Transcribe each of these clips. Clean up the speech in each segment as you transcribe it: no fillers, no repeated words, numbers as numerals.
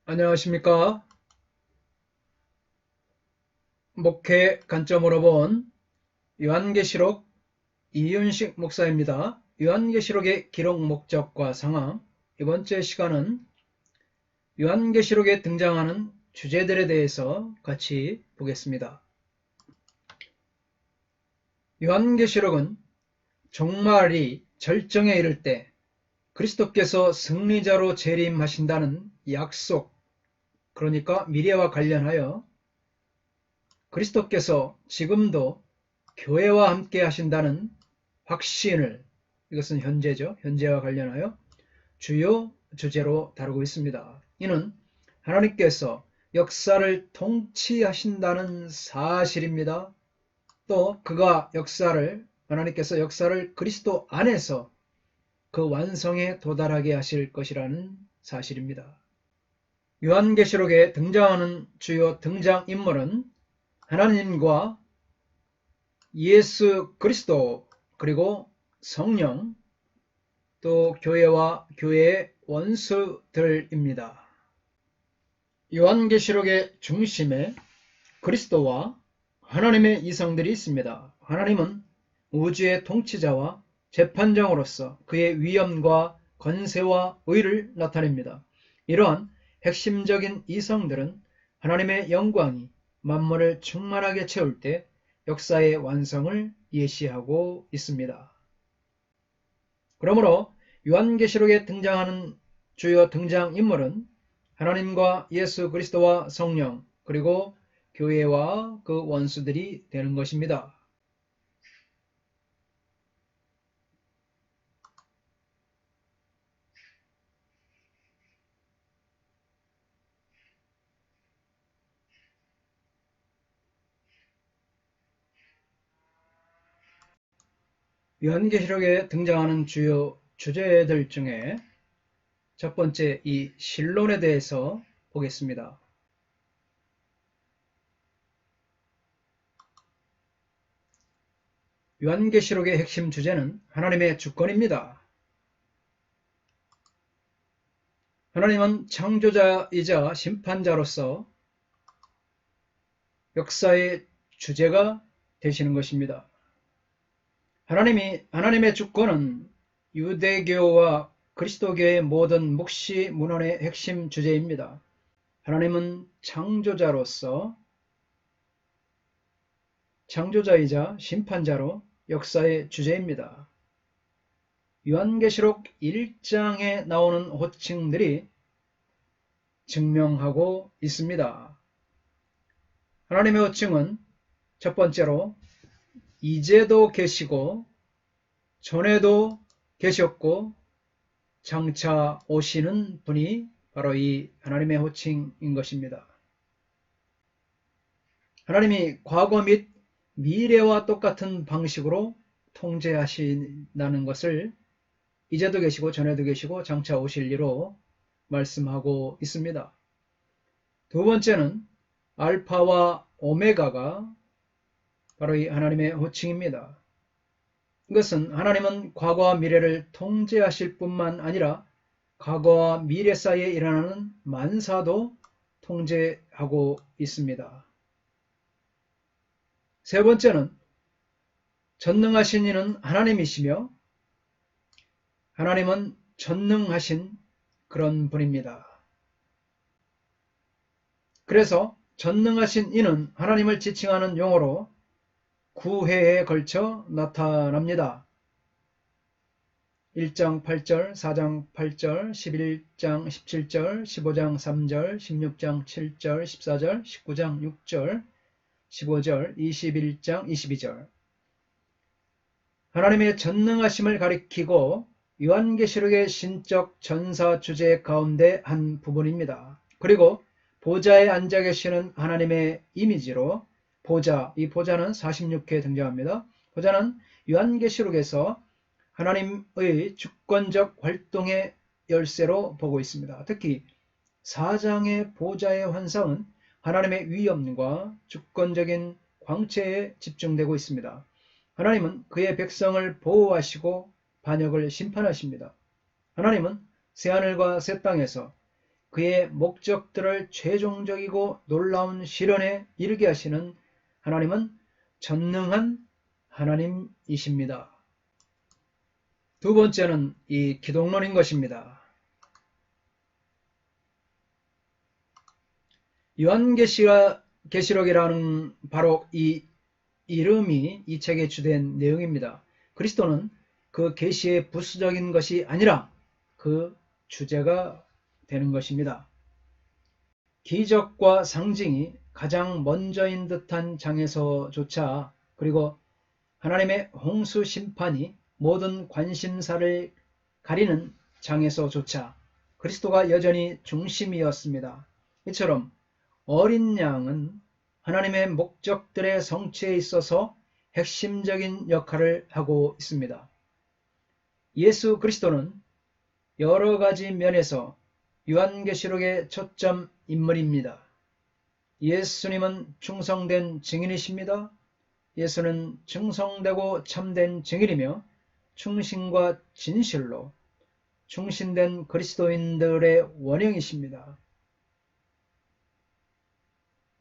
안녕하십니까. 목회 관점으로 본 요한계시록 이윤식 목사입니다. 요한계시록의 기록 목적과 상황, 이번째 시간은 요한계시록에 등장하는 주제들에 대해서 같이 보겠습니다. 요한계시록은 종말이 절정에 이를 때 그리스도께서 승리자로 재림하신다는 약속, 그러니까 미래와 관련하여 그리스도께서 지금도 교회와 함께 하신다는 확신을, 이것은 현재죠. 현재와 관련하여 주요 주제로 다루고 있습니다. 이는 하나님께서 역사를 통치하신다는 사실입니다. 또 하나님께서 역사를 그리스도 안에서 그 완성에 도달하게 하실 것이라는 사실입니다. 요한계시록에 등장하는 주요 등장인물은 하나님과 예수 그리스도, 그리고 성령, 또 교회와 교회의 원수들입니다. 요한계시록의 중심에 그리스도와 하나님의 이성들이 있습니다. 하나님은 우주의 통치자와 재판장으로서 그의 위엄과 권세와 의를 나타냅니다. 이러한 핵심적인 이성들은 하나님의 영광이 만물을 충만하게 채울 때 역사의 완성을 예시하고 있습니다. 그러므로 요한계시록에 등장하는 주요 등장인물은 하나님과 예수 그리스도와 성령, 그리고 교회와 그 원수들이 되는 것입니다. 요한계시록에 등장하는 주요 주제들 중에 첫 번째, 이 신론에 대해서 보겠습니다. 요한계시록의 핵심 주제는 하나님의 주권입니다. 하나님은 창조자이자 심판자로서 역사의 주제가 되시는 것입니다. 하나님의 주권은 유대교와 그리스도교의 모든 묵시 문헌의 핵심 주제입니다. 하나님은 창조자이자 심판자로 역사의 주제입니다. 요한계시록 1장에 나오는 호칭들이 증명하고 있습니다. 하나님의 호칭은 첫 번째로 이제도 계시고 전에도 계셨고 장차 오시는 분이 바로 이 하나님의 호칭인 것입니다. 하나님이 과거 및 미래와 똑같은 방식으로 통제하신다는 것을 이제도 계시고 전에도 계시고 장차 오실 이로 말씀하고 있습니다. 두 번째는 알파와 오메가가 바로 이 하나님의 호칭입니다. 이것은 하나님은 과거와 미래를 통제하실 뿐만 아니라 과거와 미래 사이에 일어나는 만사도 통제하고 있습니다. 세 번째는 전능하신 이는 하나님이시며 하나님은 전능하신 그런 분입니다. 그래서 전능하신 이는 하나님을 지칭하는 용어로 9회에 걸쳐 나타납니다. 1장 8절, 4장 8절, 11장 17절, 15장 3절, 16장 7절, 14절, 19장 6절, 15절, 21장 22절. 하나님의 전능하심을 가리키고 요한계시록의 신적 전사 주제 가운데 한 부분입니다. 그리고 보좌에 앉아 계시는 하나님의 이미지로 이 보좌는 46회에 등장합니다. 보좌는 요한계시록에서 하나님의 주권적 활동의 열쇠로 보고 있습니다. 특히 4장의 보좌의 환상은 하나님의 위엄과 주권적인 광채에 집중되고 있습니다. 하나님은 그의 백성을 보호하시고 반역을 심판하십니다. 하나님은 새하늘과 새 땅에서 그의 목적들을 최종적이고 놀라운 실현에 이르게 하시는 하나님은 전능한 하나님이십니다. 두 번째는 이 기독론인 것입니다. 요한계시록이라는 바로 이 이름이 이 책의 주된 내용입니다. 그리스도는 그 계시의 부수적인 것이 아니라 그 주제가 되는 것입니다. 기적과 상징이 가장 먼저인 듯한 장에서조차, 그리고 하나님의 홍수 심판이 모든 관심사를 가리는 장에서조차 그리스도가 여전히 중심이었습니다. 이처럼 어린 양은 하나님의 목적들의 성취에 있어서 핵심적인 역할을 하고 있습니다. 예수 그리스도는 여러 가지 면에서 요한계시록의 초점 인물입니다. 예수님은 충성된 증인이십니다. 예수는 충성되고 참된 증인이며 충신과 진실로 충신된 그리스도인들의 원형이십니다.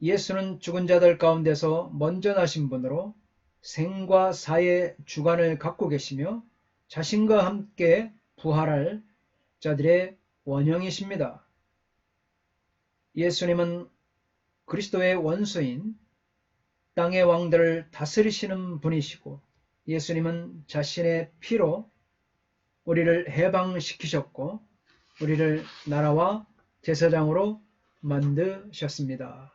예수는 죽은 자들 가운데서 먼저 나신 분으로 생과 사의 주관을 갖고 계시며 자신과 함께 부활할 자들의 원형이십니다. 예수님은 그리스도의 원수인 땅의 왕들을 다스리시는 분이시고, 예수님은 자신의 피로 우리를 해방시키셨고 우리를 나라와 제사장으로 만드셨습니다.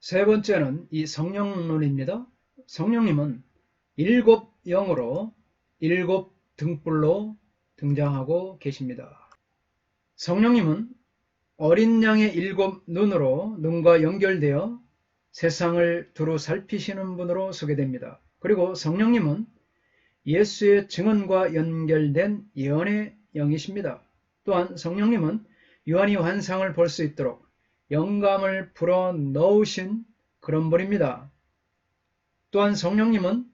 세 번째는 이 성령론입니다. 성령님은 일곱 영으로 일곱 등불로 등장하고 계십니다. 성령님은 어린 양의 일곱 눈으로 눈과 연결되어 세상을 두루 살피시는 분으로 소개됩니다. 그리고 성령님은 예수의 증언과 연결된 예언의 영이십니다. 또한 성령님은 요한이 환상을 볼 수 있도록 영감을 불어넣으신 그런 분입니다. 또한 성령님은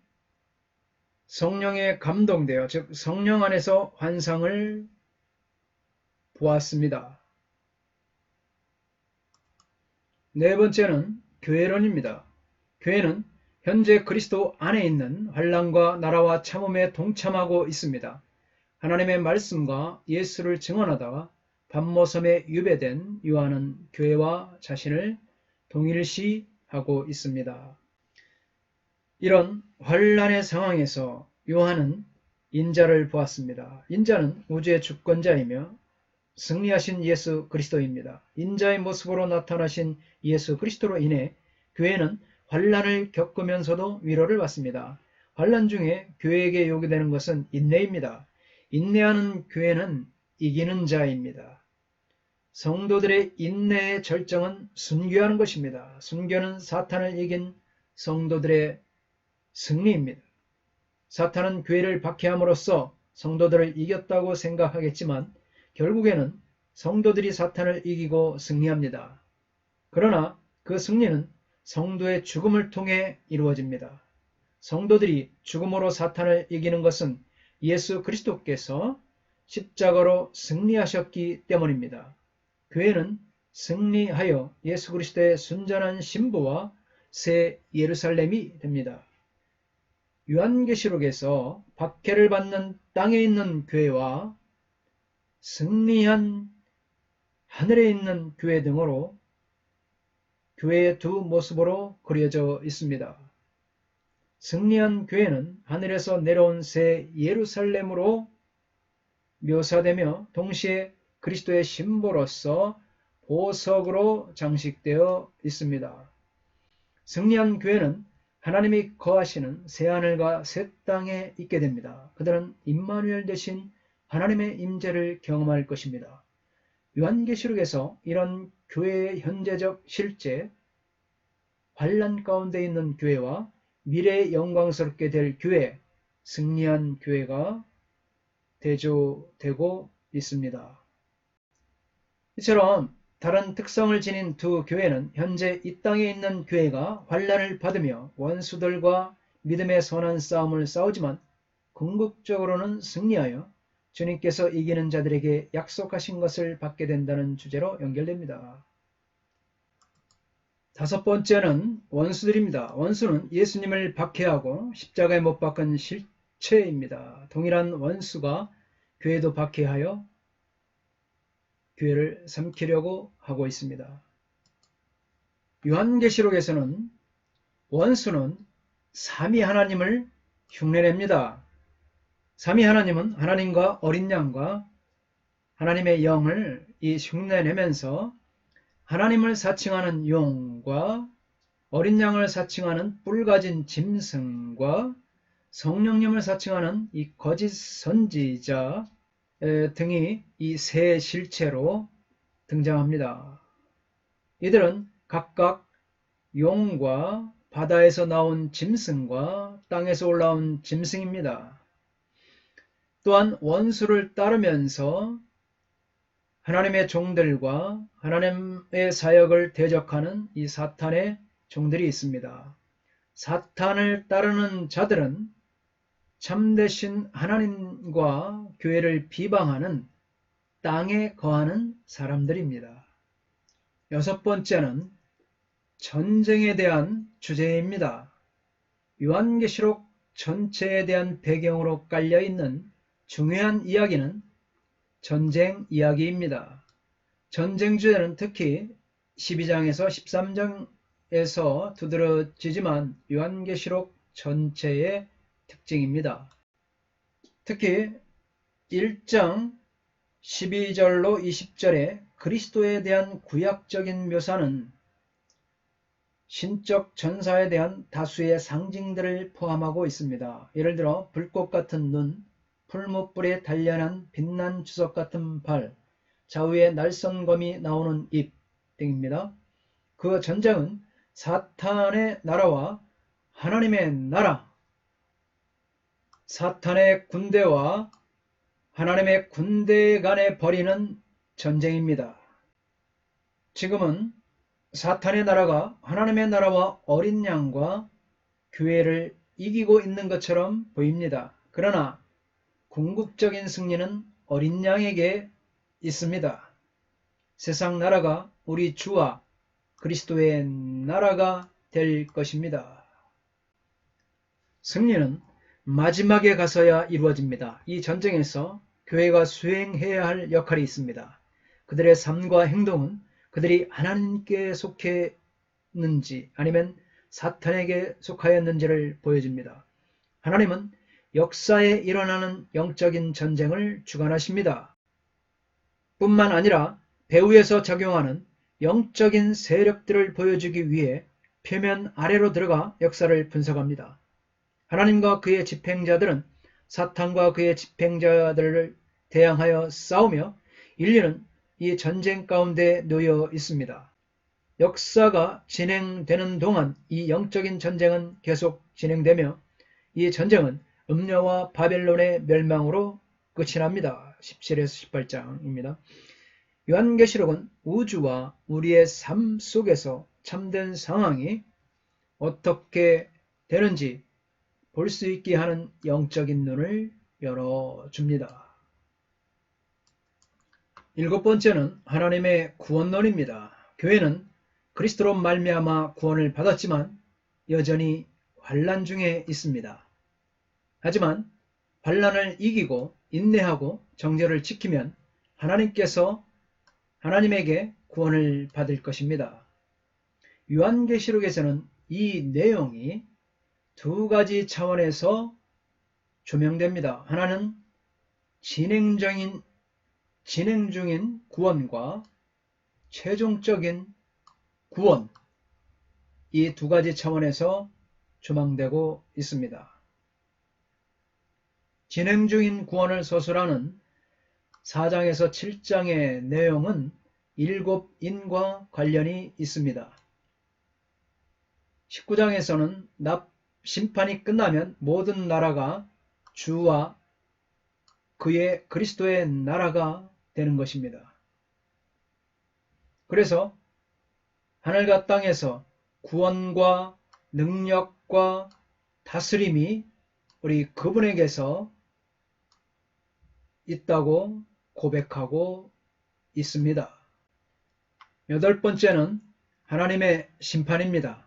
성령에 감동되어, 즉 성령 안에서 환상을 보았습니다. 네 번째는 교회론입니다. 교회는 현재 그리스도 안에 있는 환난과 나라와 참음에 동참하고 있습니다. 하나님의 말씀과 예수를 증언하다가 밤모섬에 유배된 요한은 교회와 자신을 동일시하고 있습니다. 이런 환난의 상황에서 요한은 인자를 보았습니다. 인자는 우주의 주권자이며 승리하신 예수 그리스도입니다. 인자의 모습으로 나타나신 예수 그리스도로 인해 교회는 환난을 겪으면서도 위로를 받습니다. 환난 중에 교회에게 요구되는 것은 인내입니다. 인내하는 교회는 이기는 자입니다. 성도들의 인내의 절정은 순교하는 것입니다. 순교는 사탄을 이긴 성도들의 승리입니다. 사탄은 교회를 박해함으로써 성도들을 이겼다고 생각하겠지만 결국에는 성도들이 사탄을 이기고 승리합니다. 그러나 그 승리는 성도의 죽음을 통해 이루어집니다. 성도들이 죽음으로 사탄을 이기는 것은 예수 그리스도께서 십자가로 승리하셨기 때문입니다. 교회는 승리하여 예수 그리스도의 순전한 신부와 새 예루살렘이 됩니다. 요한계시록에서 박해를 받는 땅에 있는 교회와 승리한 하늘에 있는 교회 등으로 교회의 두 모습으로 그려져 있습니다. 승리한 교회는 하늘에서 내려온 새 예루살렘으로 묘사되며 동시에 그리스도의 신부로서 보석으로 장식되어 있습니다. 승리한 교회는 하나님이 거하시는 새하늘과 새 땅에 있게 됩니다. 그들은 임마누엘 되신 하나님의 임재를 경험할 것입니다. 요한계시록에서 이런 교회의 현재적 실제, 환난 가운데 있는 교회와 미래에 영광스럽게 될 교회, 승리한 교회가 대조되고 있습니다. 이처럼 다른 특성을 지닌 두 교회는 현재 이 땅에 있는 교회가 환난을 받으며 원수들과 믿음의 선한 싸움을 싸우지만 궁극적으로는 승리하여 주님께서 이기는 자들에게 약속하신 것을 받게 된다는 주제로 연결됩니다. 다섯 번째는 원수들입니다. 원수는 예수님을 박해하고 십자가에 못 박은 실체입니다. 동일한 원수가 교회도 박해하여 교회를 삼키려고 하고 있습니다. 요한계시록에서는 원수는 삼위 하나님을 흉내냅니다. 삼위 하나님은 하나님과 어린 양과 하나님의 영을 흉내내면서 하나님을 사칭하는 용과 어린 양을 사칭하는 뿔 가진 짐승과 성령님을 사칭하는 이 거짓 선지자 등이 이 세 실체로 등장합니다. 이들은 각각 용과 바다에서 나온 짐승과 땅에서 올라온 짐승입니다. 또한 원수를 따르면서 하나님의 종들과 하나님의 사역을 대적하는 이 사탄의 종들이 있습니다. 사탄을 따르는 자들은 참되신 하나님과 교회를 비방하는 땅에 거하는 사람들입니다. 여섯 번째는 전쟁에 대한 주제입니다. 요한계시록 전체에 대한 배경으로 깔려있는 중요한 이야기는 전쟁 이야기입니다. 전쟁 주제는 특히 12장에서 13장에서 두드러지지만 요한계시록 전체의 특징입니다. 특히 1장 12절로 20절의 그리스도에 대한 구약적인 묘사는 신적 전사에 대한 다수의 상징들을 포함하고 있습니다. 예를 들어 불꽃 같은 눈, 풀무불에 단련한 빛난 주석 같은 발, 좌우에 날선검이 나오는 입 등입니다. 그 전쟁은 사탄의 나라와 하나님의 나라, 사탄의 군대와 하나님의 군대 간에 벌이는 전쟁입니다. 지금은 사탄의 나라가 하나님의 나라와 어린 양과 교회를 이기고 있는 것처럼 보입니다. 그러나 궁극적인 승리는 어린 양에게 있습니다. 세상 나라가 우리 주와 그리스도의 나라가 될 것입니다. 승리는 마지막에 가서야 이루어집니다. 이 전쟁에서 교회가 수행해야 할 역할이 있습니다. 그들의 삶과 행동은 그들이 하나님께 속했는지 아니면 사탄에게 속하였는지를 보여줍니다. 하나님은 역사에 일어나는 영적인 전쟁을 주관하십니다. 뿐만 아니라 배후에서 작용하는 영적인 세력들을 보여주기 위해 표면 아래로 들어가 역사를 분석합니다. 하나님과 그의 집행자들은 사탄과 그의 집행자들을 대항하여 싸우며 인류는 이 전쟁 가운데 놓여 있습니다. 역사가 진행되는 동안 이 영적인 전쟁은 계속 진행되며 이 전쟁은 음녀와 바벨론의 멸망으로 끝이 납니다. 17에서 18장입니다. 요한계시록은 우주와 우리의 삶 속에서 참된 상황이 어떻게 되는지 볼 수 있게 하는 영적인 눈을 열어줍니다. 일곱 번째는 하나님의 구원론입니다. 교회는 그리스도로 말미암아 구원을 받았지만 여전히 환난 중에 있습니다. 하지만 환난을 이기고 인내하고 정죄를 지키면 하나님께서 하나님에게 구원을 받을 것입니다. 요한계시록에서는 이 내용이 두 가지 차원에서 조명됩니다. 하나는 진행 중인 구원과 최종적인 구원, 이 두 가지 차원에서 조망되고 있습니다. 진행 중인 구원을 서술하는 4장에서 7장의 내용은 일곱 인과 관련이 있습니다. 19장에서는 심판이 끝나면 모든 나라가 주와 그의 그리스도의 나라가 되는 것입니다. 그래서 하늘과 땅에서 구원과 능력과 다스림이 우리 그분에게서 있다고 고백하고 있습니다. 여덟 번째는 하나님의 심판입니다.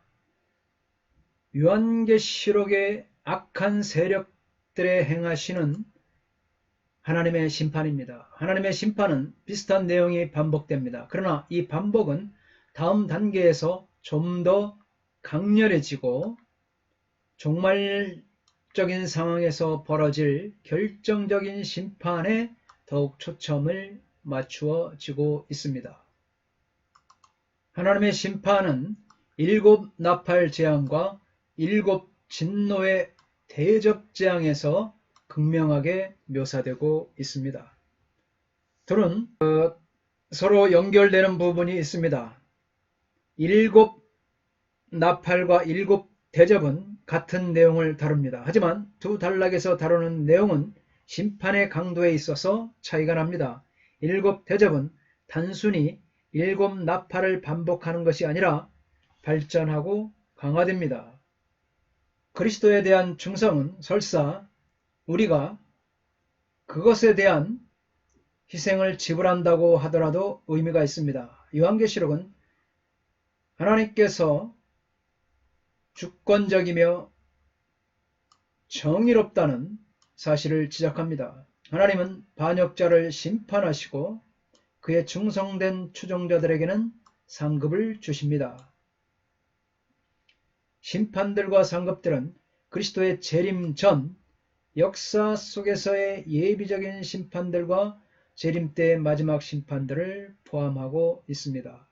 요한계시록의 악한 세력들에 행하시는 하나님의 심판입니다. 하나님의 심판은 비슷한 내용이 반복됩니다. 그러나 이 반복은 다음 단계에서 좀 더 강렬해지고 종말적인 상황에서 벌어질 결정적인 심판에 더욱 초점을 맞추어지고 있습니다. 하나님의 심판은 일곱 나팔 재앙과 일곱 진노의 대접 재앙에서 극명하게 묘사되고 있습니다. 둘은 서로 연결되는 부분이 있습니다. 일곱 나팔과 일곱 대접은 같은 내용을 다룹니다. 하지만 두 단락에서 다루는 내용은 심판의 강도에 있어서 차이가 납니다. 일곱 대접은 단순히 일곱 나팔을 반복하는 것이 아니라 발전하고 강화됩니다. 그리스도에 대한 충성은 설사 우리가 그것에 대한 희생을 지불한다고 하더라도 의미가 있습니다. 요한계시록은 하나님께서 주권적이며 정의롭다는 사실을 지적합니다. 하나님은 반역자를 심판하시고 그의 충성된 추종자들에게는 상급을 주십니다. 심판들과 상급들은 그리스도의 재림 전 역사 속에서의 예비적인 심판들과 재림 때의 마지막 심판들을 포함하고 있습니다.